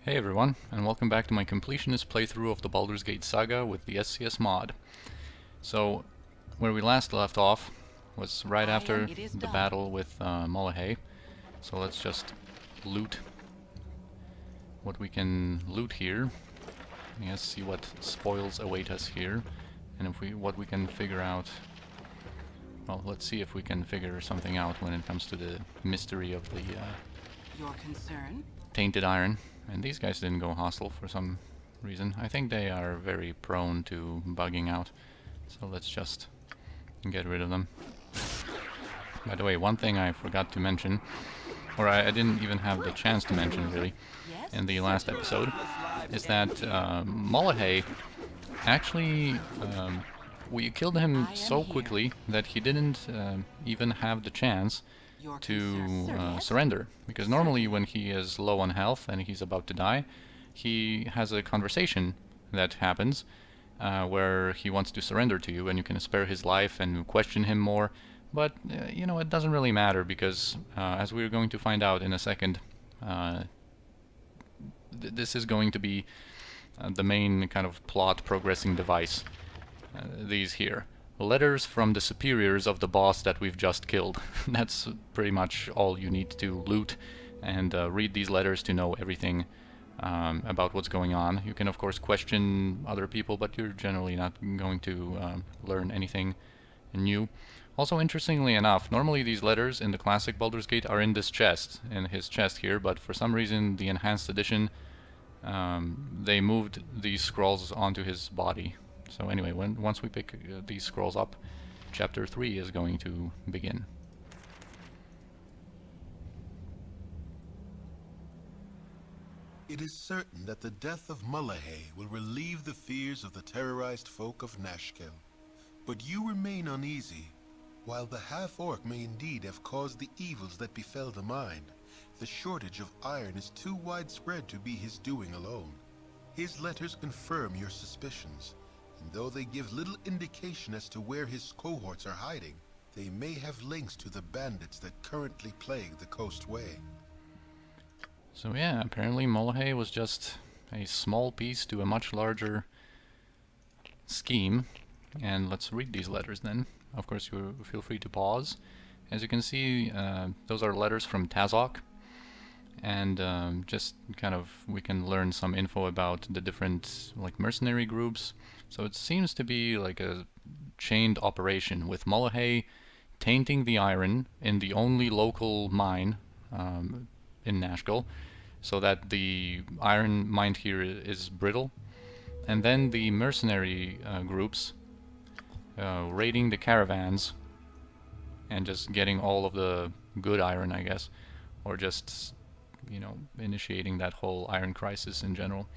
Hey everyone, and welcome back to my completionist playthrough of the Baldur's Gate Saga with the SCS mod. So, where we last left off was right after the battle with Mulahey. So let's just loot what we can loot here. Yes, see what spoils await us here, and what we can figure out. Well, let's see if we can figure something out when it comes to the mystery of the Your concern? tainted iron. And these guys didn't go hostile for some reason. I think they are very prone to bugging out. So let's just get rid of them. By the way, one thing I forgot to mention, or I didn't even have the chance to mention really, in the last episode, is that Mulahey actually, we killed him so quickly that he didn't even have the chance to surrender, because normally when he is low on health and he's about to die, he has a conversation that happens where he wants to surrender to you, and you can spare his life and question him more. But you know, it doesn't really matter, because as we're going to find out in a second, this is going to be the main kind of plot progressing device. These here. Letters from the superiors of the boss that we've just killed. That's pretty much all you need to loot, and read these letters to know everything about what's going on. You can of course question other people, but you're generally not going to learn anything new. Also, interestingly enough, normally these letters in the classic Baldur's Gate are in this chest, in his chest here, but for some reason the enhanced edition, they moved these scrolls onto his body. So anyway, once we pick these scrolls up, Chapter 3 is going to begin. It is certain that the death of Mulahey will relieve the fears of the terrorized folk of Nashkel. But you remain uneasy. While the half-orc may indeed have caused the evils that befell the mine, the shortage of iron is too widespread to be his doing alone. His letters confirm your suspicions. And though they give little indication as to where his cohorts are hiding, they may have links to the bandits that currently plague the coastway. So yeah, apparently Mulahey was just a small piece to a much larger scheme. And let's read these letters then. Of course, you feel free to pause. As you can see, those are letters from Tazok. And just kind of, we can learn some info about the different like mercenary groups. So it seems to be like a chained operation, with Mulahey tainting the iron in the only local mine in Nashkel, so that the iron mined here is brittle, and then the mercenary groups raiding the caravans and just getting all of the good iron, I guess, or just, you know, initiating that whole iron crisis in general.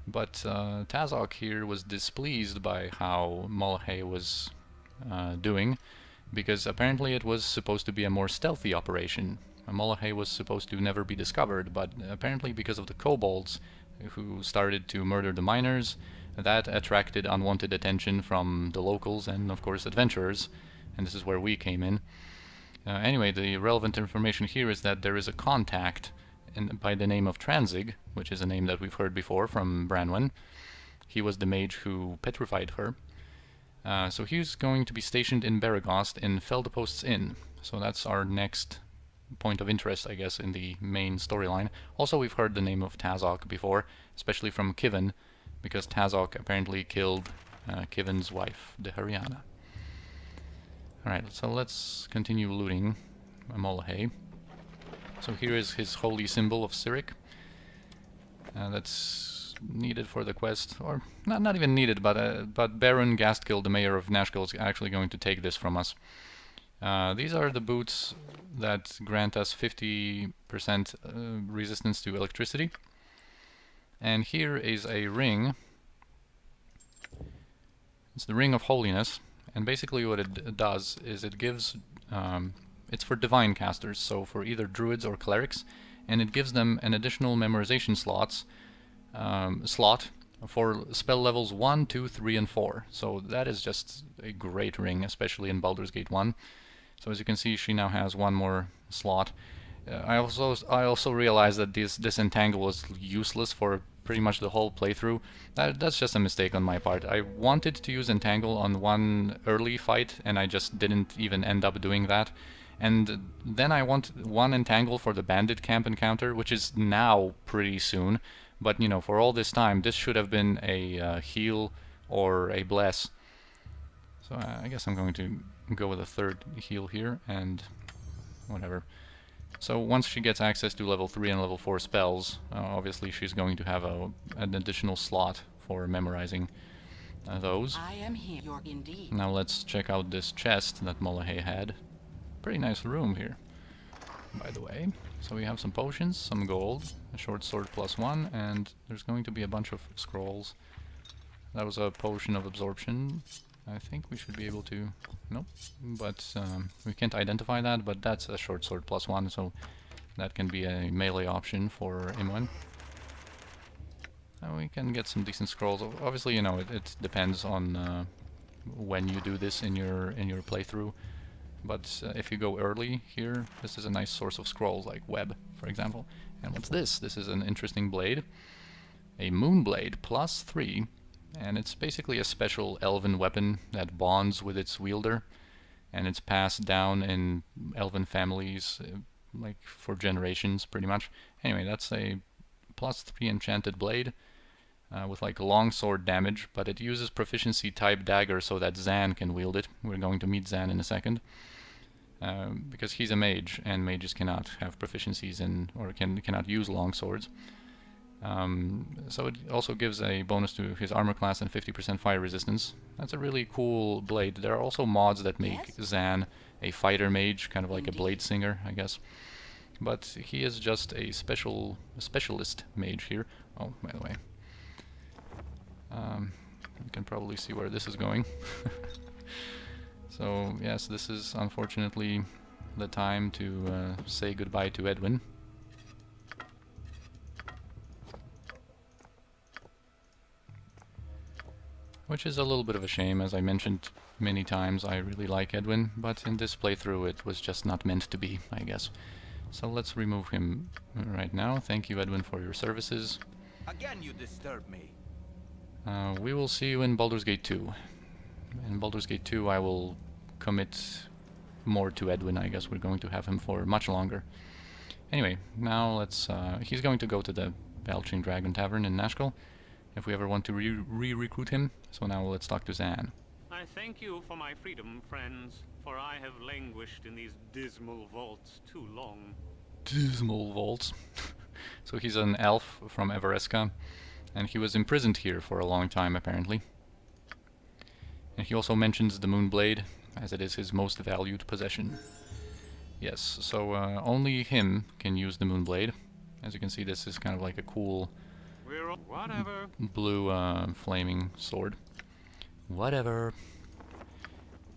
But Tazok here was displeased by how Mulahey was doing, because apparently it was supposed to be a more stealthy operation. Mulahey was supposed to never be discovered, but apparently because of the kobolds who started to murder the miners, that attracted unwanted attention from the locals and of course adventurers, and this is where we came in. Anyway, the relevant information here is that there is a contact by the name of Tranzig, which is a name that we've heard before from Branwen. He was the mage who petrified her. So he's going to be stationed in Beregost in Feldepost's Inn. So that's our next point of interest, I guess, in the main storyline. Also, we've heard the name of Tazok before, especially from Kivin, because Tazok apparently killed Kivin's wife, Dehariana. Alright, so let's continue looting Mulahey. So here is his holy symbol of Cyric. That's needed for the quest, or not even needed, but Baron Gastgill, the mayor of Nashkel, is actually going to take this from us. These are the boots that grant us 50% resistance to electricity. And here is a ring. It's the Ring of Holiness, and basically what it does is it gives it's for divine casters, so for either druids or clerics, and it gives them an additional memorization slot for spell levels 1, 2, 3, and 4. So that is just a great ring, especially in Baldur's Gate 1. So as you can see, she now has one more slot. I also realized that this entangle was useless for pretty much the whole playthrough. That's just a mistake on my part. I wanted to use entangle on one early fight, and I just didn't even end up doing that. And then I want one entangle for the bandit camp encounter, which is now pretty soon. But you know, for all this time, this should have been a heal or a bless. So I guess I'm going to go with a third heal here, and whatever. So once she gets access to level 3 and level 4 spells, obviously she's going to have an additional slot for memorizing those. I am here. You're indeed. Now let's check out this chest that Mulahey had. Pretty nice room here, by the way. So we have some potions, some gold, a short sword +1, and there's going to be a bunch of scrolls. That was a potion of absorption. I think we should be able to... Nope, but we can't identify that, but that's a short sword +1, so that can be a melee option for Imon. We can get some decent scrolls. Obviously, you know, it depends on when you do this in your playthrough. But if you go early here, this is a nice source of scrolls, like web, for example. And what's this? This is an interesting blade. A moon blade +3. And it's basically a special elven weapon that bonds with its wielder, and it's passed down in elven families like for generations pretty much. Anyway, that's a +3 enchanted blade with like longsword damage, but it uses proficiency type dagger so that Zan can wield it. We're going to meet Zan in a second. Because he's a mage, and mages cannot have proficiencies in, or cannot use longswords. So it also gives a bonus to his armor class and 50% fire resistance. That's a really cool blade. There are also mods that make Zan a fighter mage, kind of like a blade singer, I guess. But he is just a specialist mage here. Oh, by the way. You can probably see where this is going. So, yes, this is unfortunately the time to say goodbye to Edwin. Which is a little bit of a shame. As I mentioned many times, I really like Edwin, but in this playthrough it was just not meant to be, I guess. So let's remove him right now. Thank you, Edwin, for your services. Again, you disturb me. We will see you in Baldur's Gate 2. In Baldur's Gate 2 I will commit more to Edwin. I guess we're going to have him for much longer. Anyway, now let's... he's going to go to the Belching Dragon Tavern in Nashkel, if we ever want to re-recruit him. So now let's talk to Zan. I thank you for my freedom, friends, for I have languished in these dismal vaults too long. Dismal vaults. So he's an elf from Everesca, and he was imprisoned here for a long time, apparently. And he also mentions the Moonblade, as it is his most valued possession. Yes, so only him can use the Moonblade. As you can see, this is kind of like a cool... Whatever. Blue flaming sword. Whatever.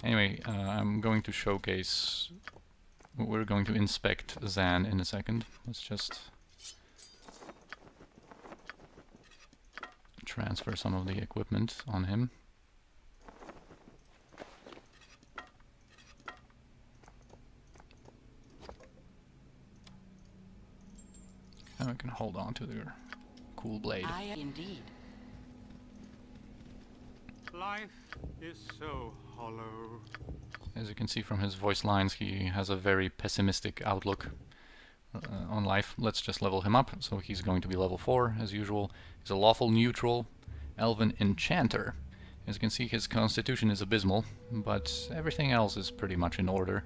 Anyway, I'm going to showcase... We're going to inspect Zan in a second. Let's just transfer some of the equipment on him. And we can hold on to their cool blade. I am indeed. Life is so hollow. As you can see from his voice lines, he has a very pessimistic outlook on life. Let's just level him up. So he's going to be level 4, as usual. He's a lawful neutral elven enchanter. As you can see, his constitution is abysmal, but everything else is pretty much in order.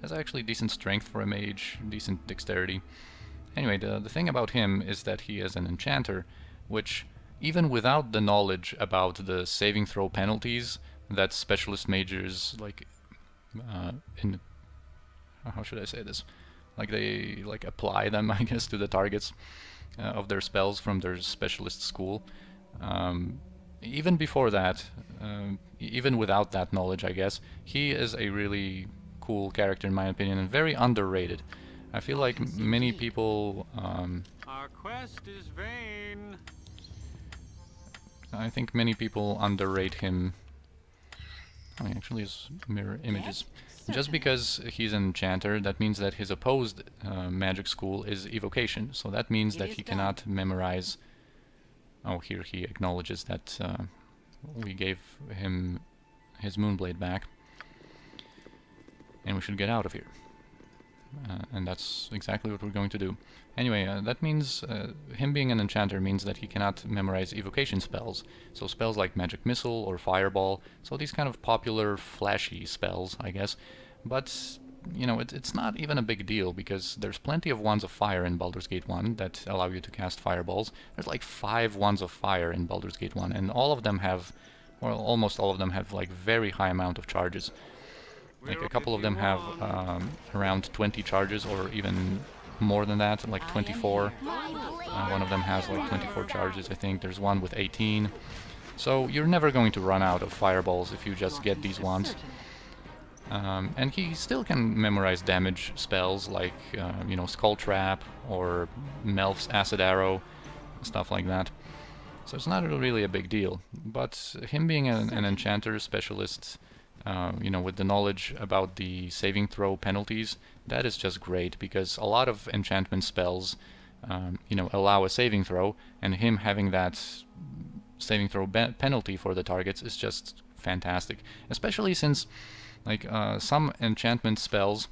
Has actually decent strength for a mage, decent dexterity. Anyway, the thing about him is that he is an enchanter, which, even without the knowledge about the saving throw penalties that specialist mages, like, how should I say this? Like, they, like, apply them, I guess, to the targets of their spells from their specialist school. Even before that, even without that knowledge, I guess, he is a really cool character, in my opinion, and very underrated. I feel like many people... Our quest is vain. I think many people underrate him Oh, he actually has mirror images. Yes, Just because he's an enchanter, that means that his opposed magic school is evocation. So that means It that is he done. cannot memorize. Oh, here he acknowledges that we gave him his Moonblade back, and we should get out of here. And that's exactly what we're going to do. Anyway, that means him being an enchanter means that he cannot memorize evocation spells. So spells like Magic Missile or Fireball. So these kind of popular, flashy spells, I guess. But, you know, it's not even a big deal because there's plenty of Wands of Fire in Baldur's Gate 1 that allow you to cast fireballs. There's like 5 Wands of Fire in Baldur's Gate 1, and all of them have, well, almost all of them have like very high amount of charges. Like a couple of them have around 20 charges, or even more than that, like 24. One of them has like 24 charges, I think. There's one with 18. So you're never going to run out of fireballs if you just get these ones. And he still can memorize damage spells like, you know, Skull Trap or Melf's Acid Arrow, stuff like that. So it's not really a big deal. But him being an enchanter specialist, you know, with the knowledge about the saving throw penalties, that is just great, because a lot of enchantment spells, you know, allow a saving throw, and him having that saving throw penalty for the targets is just fantastic. Especially since, like, some enchantment spells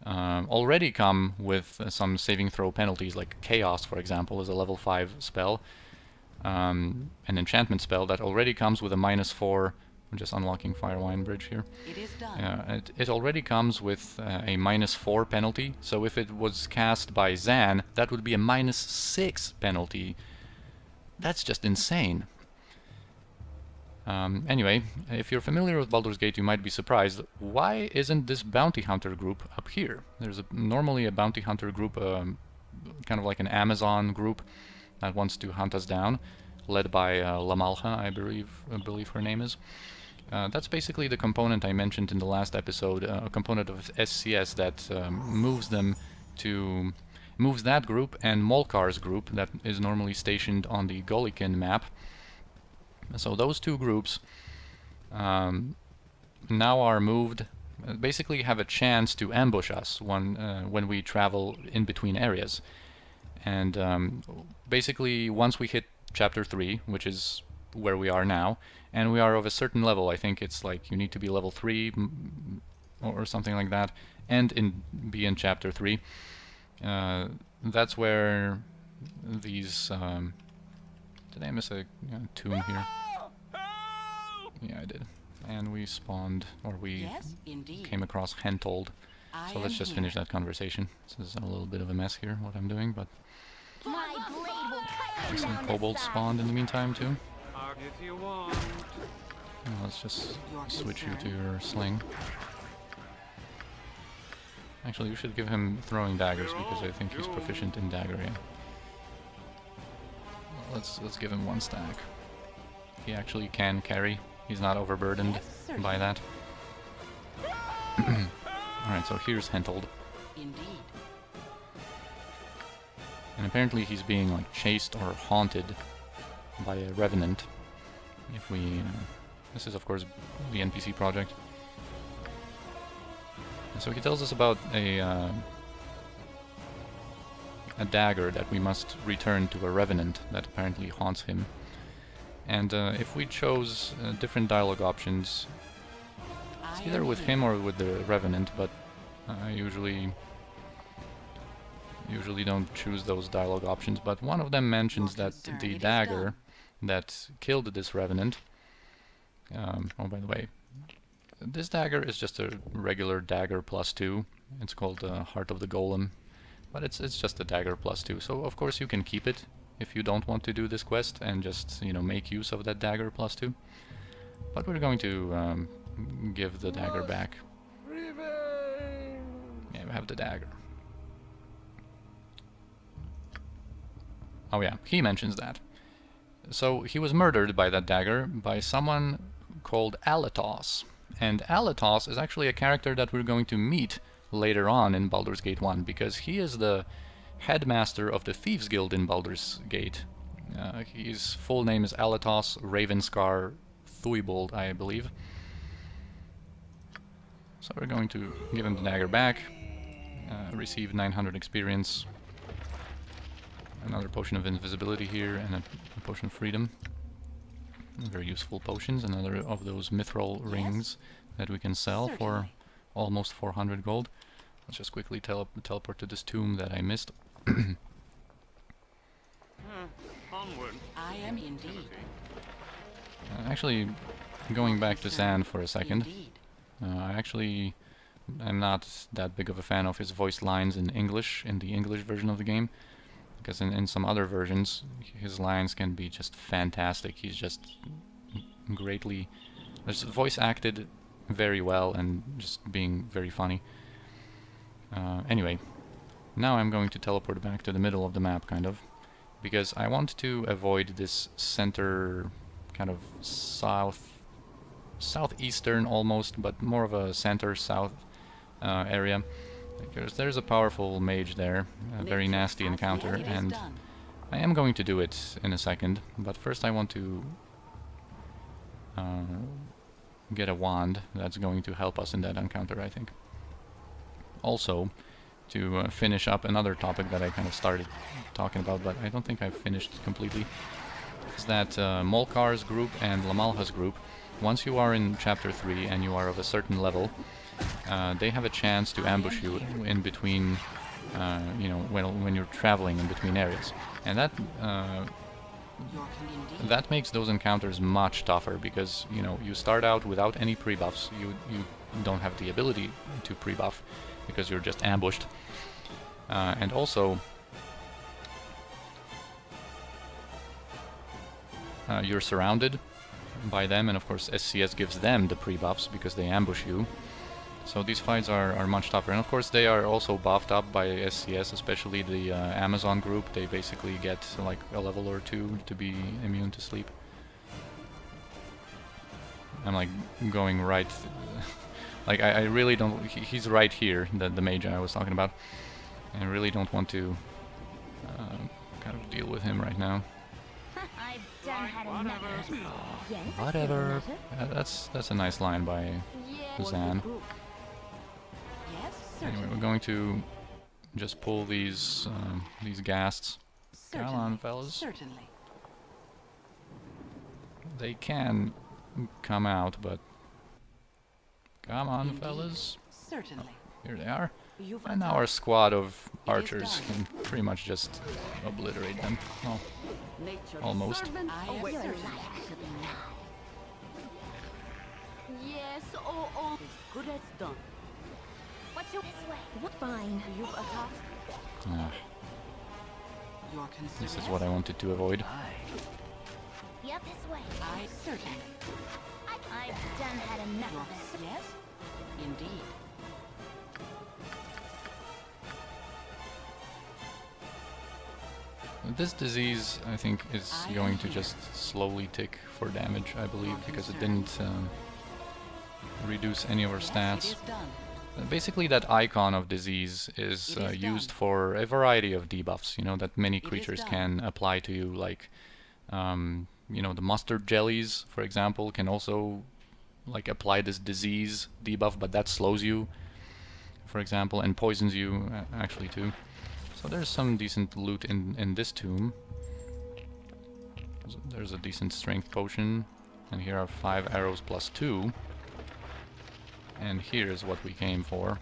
already come with some saving throw penalties, like Chaos, for example, is a level 5 spell, an enchantment spell that already comes with a -4. I'm just unlocking Firewine Bridge here. It is done. It already comes with a -4 penalty, so if it was cast by Zan, that would be a -6 penalty. That's just insane. Anyway, if you're familiar with Baldur's Gate, you might be surprised. Why isn't this bounty hunter group up here? There's normally a bounty hunter group, kind of like an Amazon group that wants to hunt us down, led by Lamalha, I believe her name is. That's basically the component I mentioned in the last episode, a component of SCS that moves that group and Molkar's group that is normally stationed on the Golikin map. So those two groups now are moved, basically have a chance to ambush us when we travel in between areas. And basically once we hit Chapter 3, which is where we are now, and we are of a certain level, I think it's like you need to be level 3 or something like that, and be in Chapter 3. That's where these... did I miss a tomb here? Yeah, I did. And we spawned, or we Yes, indeed. came across Hentold. So let's just finish that conversation. This is a little bit of a mess here, what I'm doing, but... My blade will cut you Some down to kobolds size. spawned in the meantime too. Target you want. Let's just Your switch you to concern? your sling. Actually, we should give him throwing daggers because I think he's proficient in dagger. Let's give him 1 stack. He actually can carry. He's not overburdened Yes, by certainly. that. Alright, so here's Hentold. Indeed. And apparently he's being like chased or haunted by a Revenant. If we... this is of course the NPC project. And so he tells us about a dagger that we must return to a Revenant that apparently haunts him. And if we chose different dialogue options, it's either with him or with the Revenant, but I usually don't choose those dialogue options. But one of them mentions that the dagger that killed this Revenant... oh, by the way, this dagger is just a regular dagger +2. It's called Heart of the Golem, but it's just a dagger +2. So of course you can keep it if you don't want to do this quest and just, you know, make use of that dagger +2. But we're going to give the dagger back. Yeah, we have the dagger. Oh yeah, he mentions that. So he was murdered by that dagger by someone called Alatos. And Alatos is actually a character that we're going to meet later on in Baldur's Gate 1, because he is the headmaster of the Thieves Guild in Baldur's Gate. His full name is Alatos Ravenscar Thuibold, I believe. So we're going to give him the dagger back, receive 900 experience, another potion of invisibility here, and a potion of freedom. Very useful potions, another of those mithril rings that we can sell for almost 400 gold. Let's just quickly teleport to this tomb that I missed. Onward. I am indeed. Actually, going back to Zan for a second, Indeed. I actually am not that big of a fan of his voiced lines in English, in the English version of the game, because in some other versions, his lines can be just fantastic. He's just greatly, just voice acted very well and just being very funny. Anyway, now I'm going to teleport back to the middle of the map, kind of, because I want to avoid this center, kind of southeastern almost, but more of a center-south area, because there's a powerful mage there, a very nasty encounter, and I am going to do it in a second, but first I want to get a wand that's going to help us in that encounter, I think. Also, to finish up another topic that I kind of started talking about, but I don't think I've finished completely, is that Molkar's group and Lamalha's group, once you are in Chapter 3 and you are of a certain level, they have a chance to ambush you in between, you know, when you're traveling in between areas. And that makes those encounters much tougher, because, you know, you start out without any pre-buffs, you don't have the ability to pre-buff, because you're just ambushed. And also, you're surrounded by them, and of course SCS gives them the pre-buffs because they ambush you. So these fights are much tougher, and of course they are also buffed up by SCS, especially the Amazon group. They basically get like a level or 2 to be immune to sleep. I'm like going right, like I really don't, he's right here, the mage I was talking about. I really don't want to kind of deal with him right now. I've done had enough. Yes. Whatever. That's a nice line by Yes. Zan. Yes, Anyway, certainly. we're going to just pull these ghasts. Come on, fellas. Certainly. They can come out, but come on, Indeed. fellas. Certainly. Here they are. You've And now attacked. our squad of It is archers done. can pretty much just obliterate them. Well, Nature's almost. servant. I am Your certainly. life should be mine. Yes, oh. As good as done. What's your this way? What fine? You've attacked. ah, Your concern. this is what I wanted to avoid. Yep, this way. I certainly. I've done had enough Your of this. yes, indeed. This disease, I think, is I going am to here. just slowly tick for damage, I believe, Your because it concern. didn't reduce any of our Yes, stats. it is done. Basically, that icon of disease is It is used done. for a variety of debuffs, you know, that many is creatures done. can apply to you, like, you know, the mustard jellies, for example, can also, like, apply this disease debuff, but that slows you, for example, and poisons you, actually, too. So there's some decent loot in this tomb. There's a decent strength potion, and here are 5 arrows plus 2. And here's what we came for.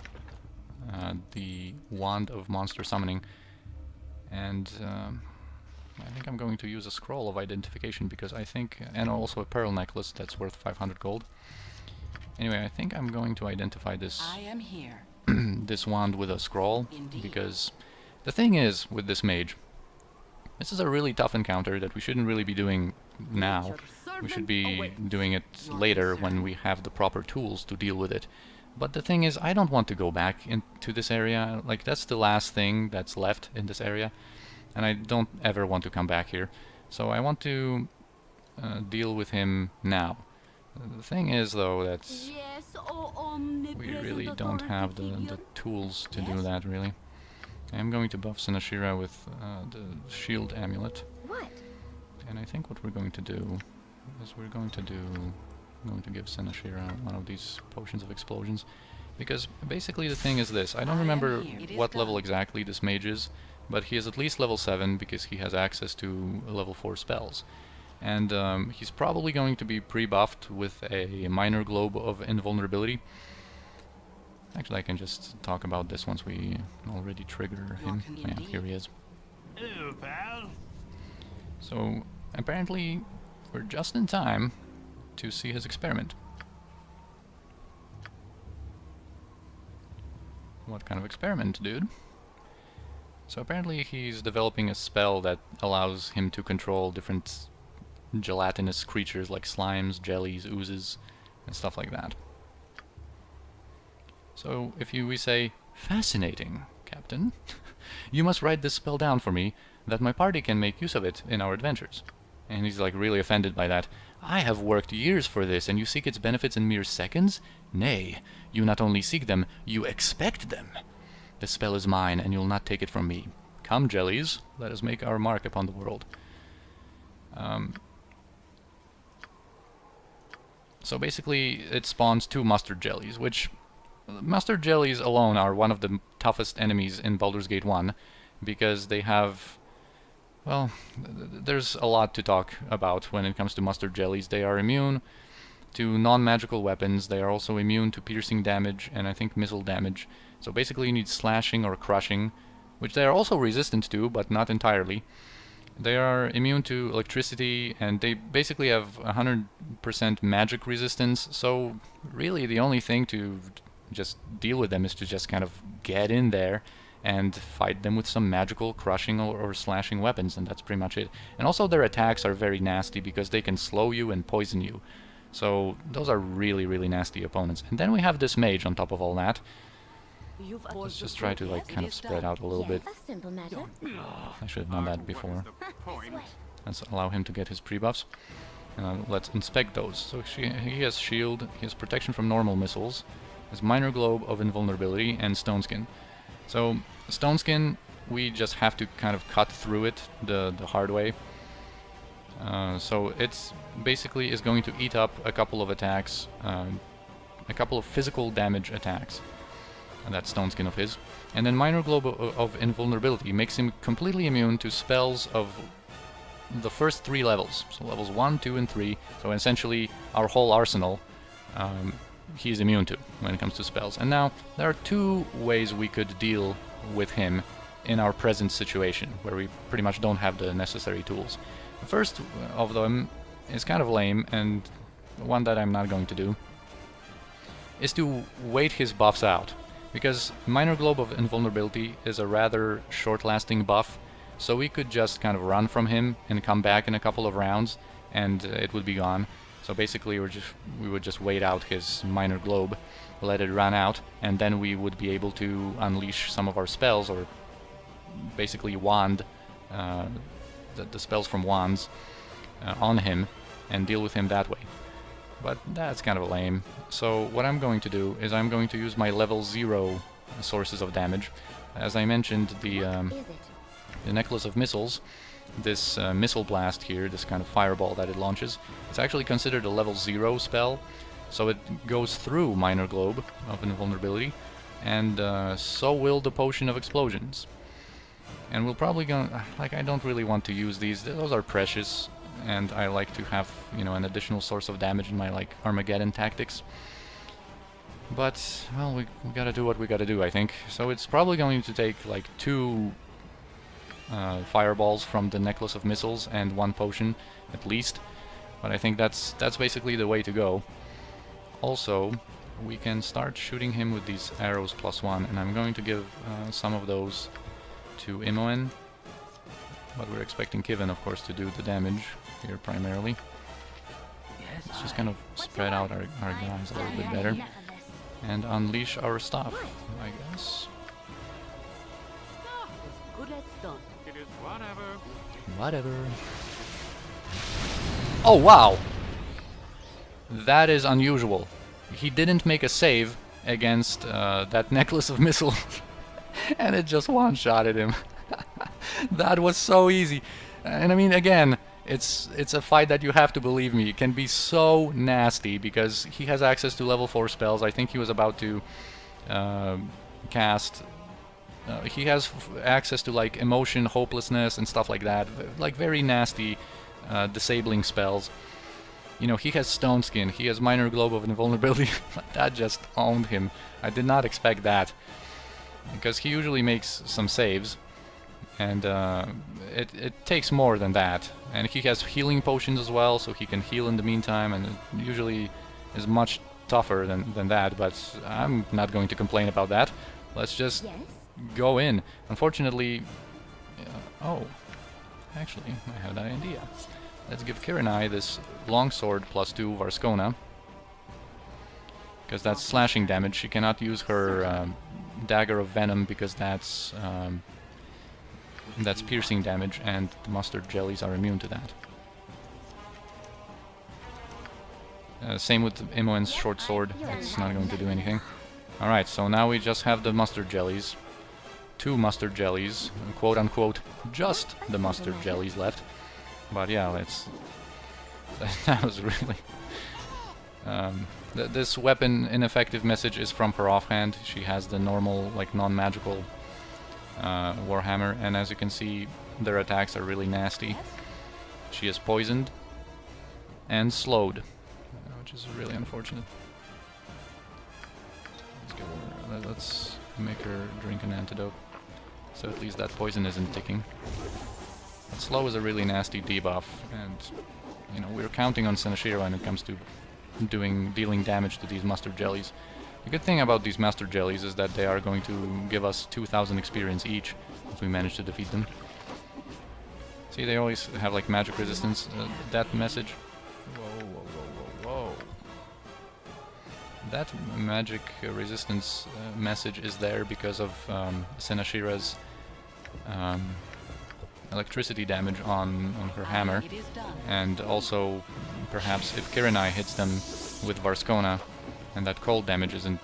The Wand of Monster Summoning. And I think I'm going to use a Scroll of Identification, because I think, and also a Pearl Necklace that's worth 500 gold. Anyway, I think I'm going to identify this I am here. this wand with a scroll, Indeed. because the thing is with this mage, this is a really tough encounter that we shouldn't really be doing now. Nature's We should servant be awaits. doing it Your later concern. when we have the proper tools to deal with it. But the thing is, I don't want to go back into this area. Like, that's the last thing that's left in this area, and I don't ever want to come back here. So I want to deal with him now. The thing is, though, that Yes, oh, we really don't have the tools to do Yes. that, really. I am going to buff Sinashira with the shield amulet, What? and I think what we're going to do is we're going to give Senashira one of these potions of explosions. Because basically the thing is this, I don't remember what level exactly this mage is, but he is at least level 7 because he has access to level 4 spells. And he's probably going to be pre-buffed with a minor globe of invulnerability. Actually, I can just talk about this once we already trigger him. Yeah, here he is. Hello, pal. So, apparently, we're just in time to see his experiment. What kind of experiment, dude? So apparently he's developing a spell that allows him to control different gelatinous creatures like slimes, jellies, oozes, and stuff like that. So if we say, "Fascinating, Captain," you must write this spell down for me, that my party can make use of it in our adventures. And he's like really offended by that. "I have worked years for this, and you seek its benefits in mere seconds? Nay, you not only seek them, you expect them. The spell is mine, and you'll not take it from me. Come, jellies, let us make our mark upon the world." So basically, it spawns 2 mustard jellies, which mustard jellies alone are one of the toughest enemies in Baldur's Gate 1, because they have... Well, there's a lot to talk about when it comes to mustard jellies. They are immune to non-magical weapons, they are also immune to piercing damage, and I think missile damage. So basically you need slashing or crushing, which they are also resistant to, but not entirely. They are immune to electricity, and they basically have 100% magic resistance, so really the only thing to just deal with them is to just kind of get in there and fight them with some magical crushing or slashing weapons, and that's pretty much it. And also their attacks are very nasty because they can slow you and poison you. So those are really, really nasty opponents. And then we have this mage on top of all that. Let's just try to like kind of spread out a little bit. A simple matter. I should have done that before. Point. Let's allow him to get his pre-buffs. Let's inspect those. So he has shield, he has protection from normal missiles, has minor globe of invulnerability, and stone skin. So stone skin, we just have to kind of cut through it the hard way. So it's basically is going to eat up a couple of attacks, a couple of physical damage attacks. And that stone skin of his. And then minor globe of invulnerability makes him completely immune to spells of the first 3 levels. So levels 1, 2, and 3. So essentially our whole arsenal he's immune to when it comes to spells. And now there are 2 ways we could deal with him in our present situation, where we pretty much don't have the necessary tools. The first of them is kind of lame, and one that I'm not going to do, is to wait his buffs out. Because minor globe of invulnerability is a rather short-lasting buff, so we could just kind of run from him and come back in a couple of rounds, and it would be gone. So basically we would just wait out his minor globe, let it run out, and then we would be able to unleash some of our spells, or basically wand the spells from wands on him and deal with him that way. But that's kind of lame. So what I'm going to do is I'm going to use my level 0 sources of damage. As I mentioned, the Necklace of Missiles, this missile blast here, this kind of fireball that it launches, it's actually considered a level 0 spell, so it goes through minor globe of invulnerability, and so will the potion of explosions. And we'll probably go, like, I don't really want to use these, those are precious, and I like to have, you know, an additional source of damage in my, like, Armageddon tactics. But, well, we gotta do what we gotta do, I think. So it's probably going to take, like, 2 fireballs from the Necklace of Missiles and 1 potion, at least. But I think that's basically the way to go. Also, we can start shooting him with these arrows +1, and I'm going to give some of those to Imon. But we're expecting Kivin, of course, to do the damage here primarily. Let's just kind of spread out our guys a little bit better and unleash our stuff, I guess. Good as done. It is whatever. Whatever. Oh, wow! That is unusual. He didn't make a save against that Necklace of Missiles, and it just one-shotted him. That was so easy. And I mean, again, it's a fight that you have to believe me. It can be so nasty because he has access to level 4 spells. I think he was about to cast. He has access to like emotion, hopelessness, and stuff like that. Like very nasty, disabling spells. You know, he has Stone Skin. He has Minor Globe of Invulnerability. That just owned him. I did not expect that because he usually makes some saves. And it takes more than that. And he has healing potions as well, so he can heal in the meantime, and it usually is much tougher than that, but I'm not going to complain about that. Let's just Yes? go in. Unfortunately... oh, actually, I have that idea. Let's give Kiranai this longsword +2 Varskona, because that's slashing damage. She cannot use her Dagger of Venom because that's piercing damage, and the mustard jellies are immune to that. Same with Imon's short sword, it's not going to do anything. Alright, so now we just have the mustard jellies. 2 mustard jellies, quote unquote, just the mustard jellies left. But yeah, let's... that was really... this weapon ineffective message is from her offhand. She has the normal, like, non-magical Warhammer, and as you can see, their attacks are really nasty. She is poisoned and slowed, which is really unfortunate. Let's make her drink an antidote, so at least that poison isn't ticking. But slow is a really nasty debuff, and you know, we're counting on Senashira when it comes to dealing damage to these mustard jellies. The good thing about these master jellies is that they are going to give us 2,000 experience each if we manage to defeat them. See, they always have like magic resistance. That message... Whoa, whoa, whoa, whoa, whoa. That magic resistance message is there because of Senashira's electricity damage on her hammer. It is done. And also, perhaps if Kiranai hits them with Varskona, and that cold damage isn't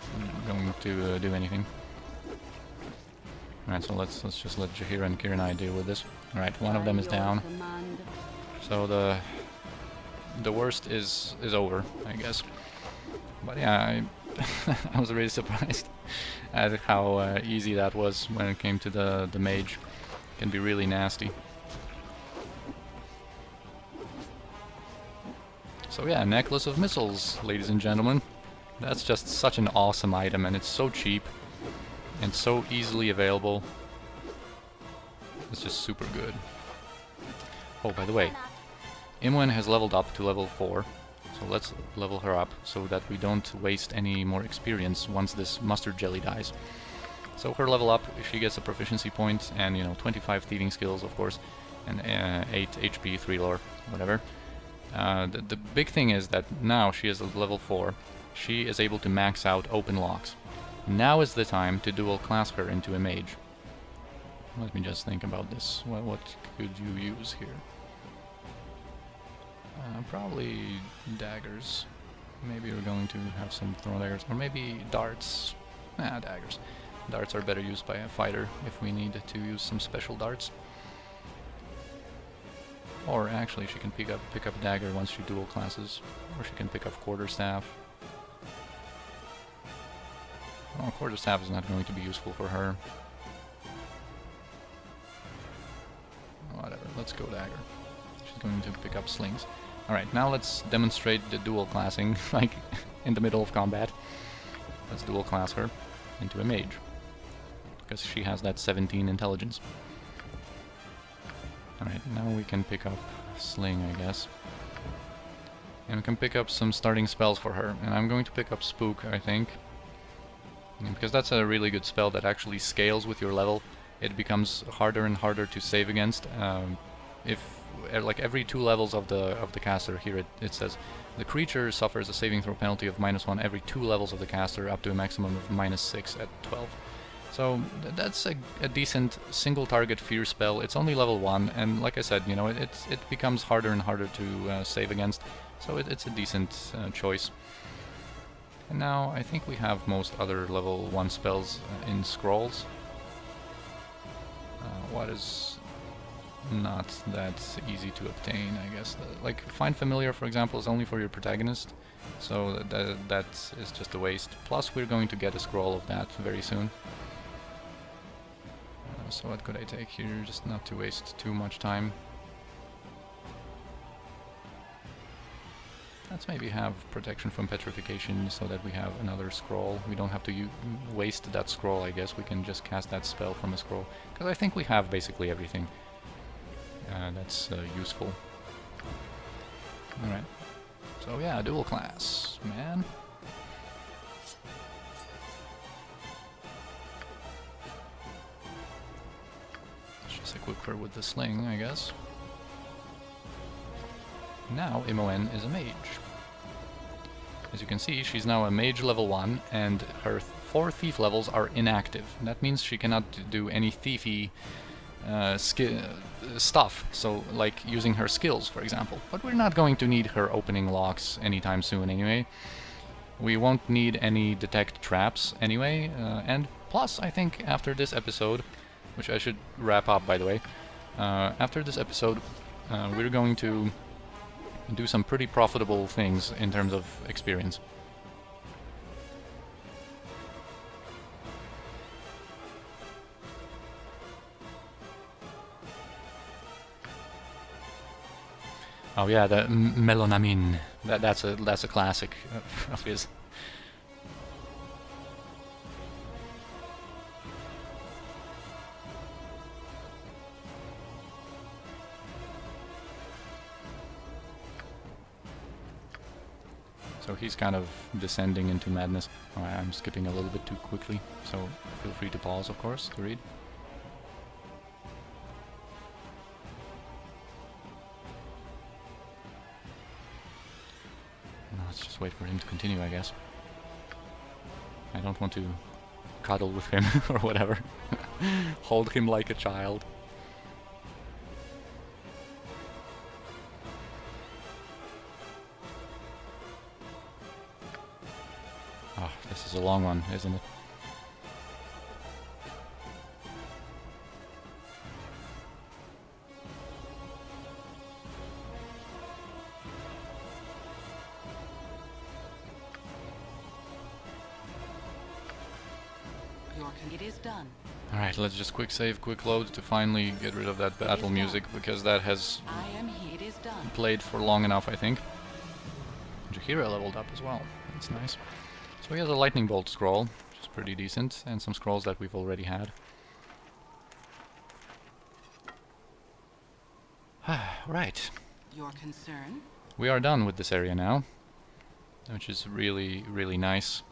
going to do anything. Alright, so let's just let Jaheira and Kiranai deal with this. Alright, one of them is down. So the worst is over, I guess. But yeah, I was really surprised at how easy that was when it came to the mage. It can be really nasty. So yeah, Necklace of Missiles, ladies and gentlemen. That's just such an awesome item, and it's so cheap and so easily available. It's just super good. Oh, by the way, Imon has leveled up to level 4, so let's level her up so that we don't waste any more experience once this mustard jelly dies. So her level up, she gets a proficiency point and, you know, 25 thieving skills, of course, and 8 HP, 3 lore, whatever. The big thing is that now she is at level 4. She is able to max out open locks. Now is the time to dual class her into a mage. Let me just think about this. What could you use here? Probably daggers. Maybe we're going to have some throw daggers, or maybe darts. Daggers. Darts are better used by a fighter if we need to use some special darts. Or actually, she can pick up dagger once she dual classes, or she can pick up quarterstaff. Oh, quarterstaff is not going to be useful for her. Whatever, let's go dagger. She's going to pick up slings. Alright, now let's demonstrate the dual classing, like in the middle of combat. Let's dual class her into a mage, because she has that 17 intelligence. Alright, now we can pick up sling, I guess. And we can pick up some starting spells for her. And I'm going to pick up Spook, I think. Because that's a really good spell that actually scales with your level. It becomes harder and harder to save against. If like every 2 levels of the caster, here it says the creature suffers a saving throw penalty of -1 every 2 levels of the caster, up to a maximum of -6 at 12. So that's a decent single target fear spell. It's only level 1, and like I said, you know, it becomes harder and harder to save against. So it's a decent choice. And now I think we have most other level 1 spells in scrolls. What is not that easy to obtain, I guess. Like, Find Familiar, for example, is only for your protagonist, so that is just a waste. Plus, we're going to get a scroll of that very soon. So what could I take here, just not to waste too much time? Let's maybe have protection from petrification so that we have another scroll. We don't have to waste that scroll, I guess. We can just cast that spell from a scroll. Because I think we have basically everything that's useful. Alright. So yeah, dual class, man. Let's just equip her with the sling, I guess. Now Imon is a mage. As you can see, she's now a mage level 1, and her 4 thief levels are inactive. That means she cannot do any thiefy stuff, so like using her skills, for example. But we're not going to need her opening locks anytime soon anyway. We won't need any detect traps anyway, and plus I think after this episode, which I should wrap up by the way, after this episode we're going to do some pretty profitable things in terms of experience. Oh yeah, the Melonamine. That's a classic of his. So he's kind of descending into madness. Oh, I'm skipping a little bit too quickly, so feel free to pause, of course, to read. Let's just wait for him to continue, I guess. I don't want to cuddle with him or whatever. Hold him like a child. Oh, this is a long one, isn't it? It is done. Alright, let's just quick save, quick load to finally get rid of that battle music, because that has I am here. It is done. played for long enough, I think. Jahira leveled up as well. That's nice. So he has a lightning bolt scroll, which is pretty decent, and some scrolls that we've already had. Right. Your concern? We are done with this area now, which is really, really nice.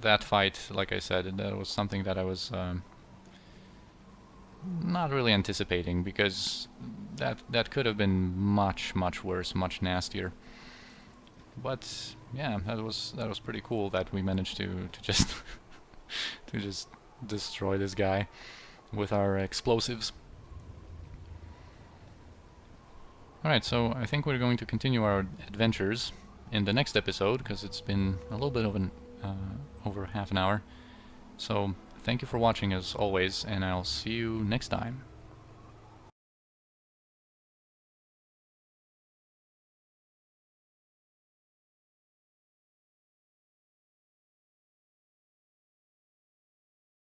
That fight, like I said, that was something that I was not really anticipating, because that could have been much, much worse, much nastier. But yeah, that was pretty cool that we managed to just to just destroy this guy with our explosives. Alright, so I think we're going to continue our adventures in the next episode, because it's been a little bit of an over half an hour. So thank you for watching as always, and I'll see you next time.